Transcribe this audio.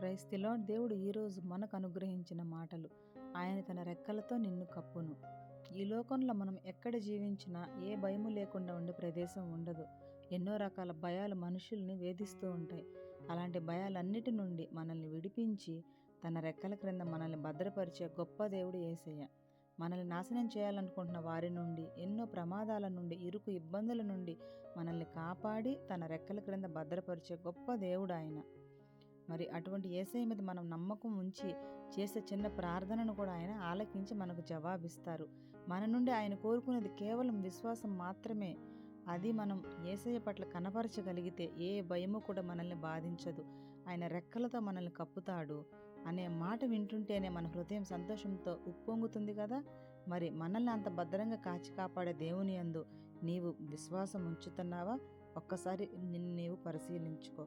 Praise the lord. దేవుడు ఈరోజు మనకు అనుగ్రహించిన మాటలు, ఆయన తన రెక్కలతో నిన్ను కప్పును. ఈ లోకంలో మనం ఎక్కడ జీవించినా ఏ భయము లేకుండా ఉండే ప్రదేశం ఉండదు. ఎన్నో రకాల భయాలు మనుషుల్ని వేధిస్తూ ఉంటాయి. అలాంటి భయాలన్నిటి నుండి మనల్ని విడిపించి తన రెక్కల క్రింద మనల్ని భద్రపరిచే గొప్ప దేవుడు యేసయ్య. మనల్ని నాశనం చేయాలనుకుంటున్న వారి నుండి, ఎన్నో ప్రమాదాల నుండి, ఇరుకు ఇబ్బందుల నుండి మనల్ని కాపాడి తన రెక్కల క్రింద భద్రపరిచే గొప్ప దేవుడు ఆయన. మరి అటువంటి యేసయ్య మీద మనం నమ్మకం ఉంచి చేసే చిన్న ప్రార్థనను కూడా ఆయన ఆలకించి మనకు జవాబిస్తారు. మన నుండి ఆయన కోరుకునేది కేవలం విశ్వాసం మాత్రమే. అది మనం యేసయ్య పట్ల కనపరచగలిగితే ఏ భయము కూడా మనల్ని బాధించదు. ఆయన రెక్కలతో మనల్ని కప్పుతాడు అనే మాట వింటుంటేనే మన హృదయం సంతోషంతో ఉప్పొంగుతుంది కదా. మరి మనల్ని అంత భద్రంగా కాచి కాపాడే దేవుని యందు నీవు విశ్వాసం ఉంచుతున్నావా? ఒక్కసారి నిన్ను నీవు పరిశీలించుకో.